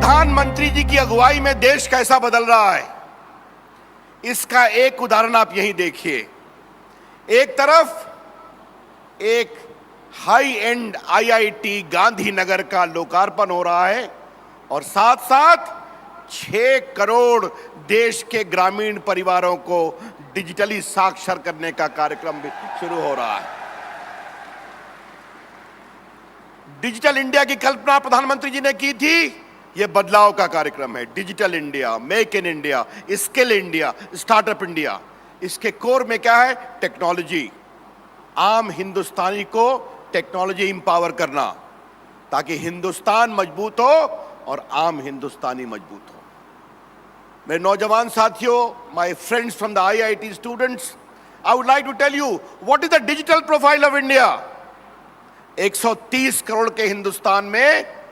प्रधानमंत्री जी की अगुवाई में देश कैसा बदल रहा है, इसका एक उदाहरण आप यहीं देखिए। एक तरफ एक हाई एंड आईआईटी गांधीनगर का लोकार्पण हो रहा है और साथ साथ 6 करोड़ देश के ग्रामीण परिवारों को डिजिटली साक्षर करने का कार्यक्रम भी शुरू हो रहा है। डिजिटल इंडिया की कल्पना प्रधानमंत्री जी ने की थी। यह बदलाव का कार्यक्रम है। Digital India, make in India, skill India, startup India. इसके कोर में क्या है? टेक्नोलॉजी। आम हिंदुस्तानी को टेक्नोलॉजी इंपावर करना ताकि हिंदुस्तान मजबूत हो और आम हिंदुस्तानी मजबूत हो। मेरे नौजवान साथियों, my friends from the IIT students, I would like to tell you what is the digital profile of India. 130 crore के हिंदुस्तान में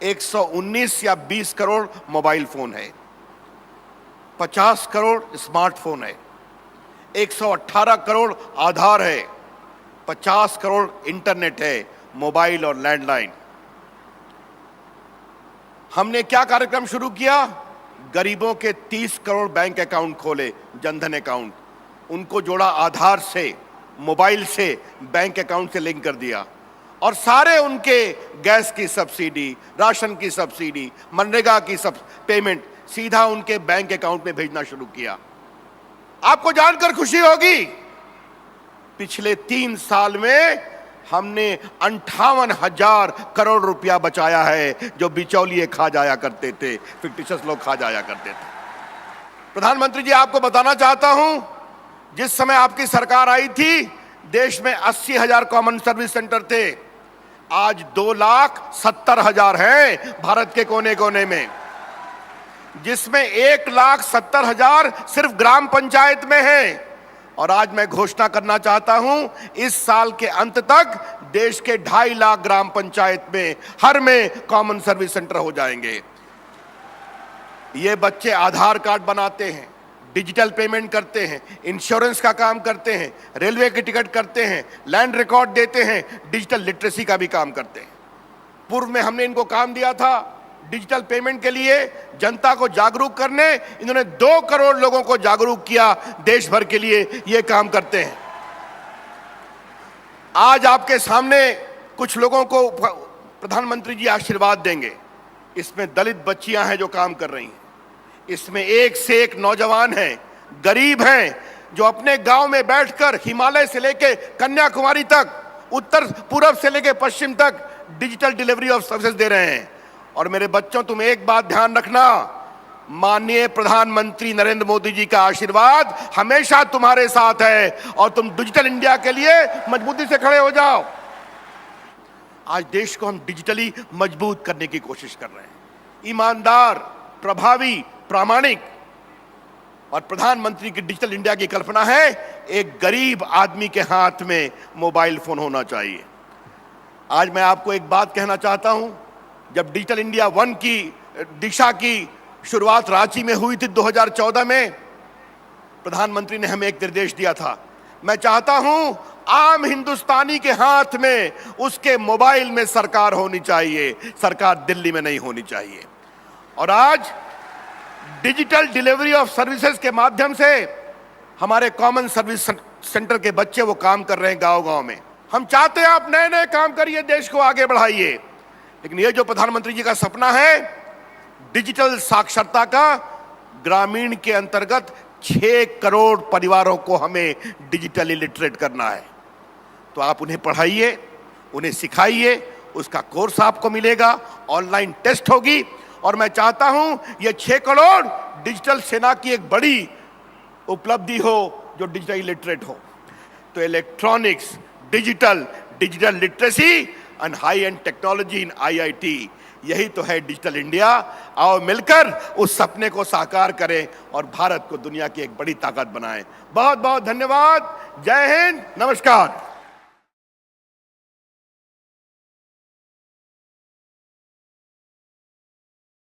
119 या 20 करोड़ मोबाइल फोन है, 50 करोड़ स्मार्टफोन है, 118 करोड़ आधार है, 50 करोड़ इंटरनेट है, मोबाइल और लैंडलाइन। हमने क्या कार्यक्रम शुरू किया? गरीबों के 30 करोड़ बैंक अकाउंट खोले, जनधन अकाउंट। उनको जोड़ा आधार से, मोबाइल से, बैंक अकाउंट से लिंक कर दिया और सारे उनके गैस की सब्सिडी, राशन की सब्सिडी, मनरेगा की पेमेंट सीधा उनके बैंक अकाउंट में भेजना शुरू किया। आपको जानकर खुशी होगी, पिछले 3 साल में हमने 58,000 करोड़ रुपया बचाया है जो बिचौलिए खा जाया करते थे, फिक्टिशियस लोग खा जाया करते थे। प्रधानमंत्री जी, आपको बताना चाहता हूं, जिस समय आपकी सरकार आई थी देश में 80,000 कॉमन सर्विस सेंटर थे। आज 2,70,000 हैं भारत के कोने कोने में, जिसमें 1,70,000 सिर्फ ग्राम पंचायत में है। और आज मैं घोषणा करना चाहता हूं, इस साल के अंत तक देश के 2.5 लाख ग्राम पंचायत में हर में कॉमन सर्विस सेंटर हो जाएंगे। ये बच्चे आधार कार्ड बनाते हैं, डिजिटल पेमेंट करते हैं, इंश्योरेंस का काम करते हैं, रेलवे की टिकट करते हैं, लैंड रिकॉर्ड देते हैं, डिजिटल लिटरेसी का भी काम करते हैं। पूर्व में हमने इनको काम दिया था डिजिटल पेमेंट के लिए, जनता को जागरूक करने। इन्होंने 2 करोड़ लोगों को जागरूक किया, देश भर के लिए ये काम करते हैं। आज आपके सामने कुछ लोगों को प्रधानमंत्री जी आशीर्वाद देंगे। इसमें दलित बच्चियां हैं जो काम कर रही हैं, इसमें एक से एक नौजवान हैं, गरीब हैं, जो अपने गांव में बैठकर हिमालय से लेकर कन्याकुमारी तक, उत्तर पूर्व से लेकर पश्चिम तक डिजिटल डिलीवरी ऑफ सर्विसेज दे रहे हैं। और मेरे बच्चों, तुम एक बात ध्यान रखना, माननीय प्रधानमंत्री नरेंद्र मोदी जी का आशीर्वाद हमेशा तुम्हारे साथ है और तुम डिजिटल इंडिया के लिए मजबूती से खड़े हो जाओ। आज देश को हम डिजिटली मजबूत करने की कोशिश कर रहे हैं, ईमानदार, प्रभावी, प्रामाणिक। और प्रधानमंत्री की डिजिटल इंडिया की कल्पना है एक गरीब आदमी के हाथ में मोबाइल फोन होना चाहिए। आज मैं आपको एक बात कहना चाहता हूं, जब डिजिटल इंडिया 1 की दिशा की शुरुआत रांची में हुई थी 2014 में, प्रधानमंत्री ने हमें एक निर्देश दिया था। मैं चाहता हूं आम हिंदुस्तानी के हाथ में उसके मोबाइल में सरकार होनी चाहिए, सरकार दिल्ली में नहीं होनी चाहिए। और आज डिजिटल डिलीवरी ऑफ सर्विसेज के माध्यम से हमारे कॉमन सर्विस सेंटर के बच्चे वो काम कर रहे हैं गांव-गांव में। हम चाहते हैं आप नए नए काम करिए, देश को आगे बढ़ाइए, लेकिन ये जो प्रधानमंत्री जी का सपना है डिजिटल साक्षरता का, ग्रामीण के अंतर्गत 6 करोड़ परिवारों को हमें डिजिटली लिटरेट करना है। तो आप उन्हें पढ़ाइए, उन्हें सिखाइए, उसका कोर्स आपको मिलेगा, ऑनलाइन टेस्ट होगी। और मैं चाहता हूं ये 6 करोड़ डिजिटल सेना की एक बड़ी उपलब्धि हो जो डिजिटली लिटरेट हो। तो electronics, digital literacy and high and technology in IIT, यही तो है डिजिटल इंडिया। आओ मिलकर उस सपने को साकार करें और भारत को दुनिया की एक बड़ी ताकत बनाएं। बहुत बहुत धन्यवाद। जय हिंद, नमस्कार।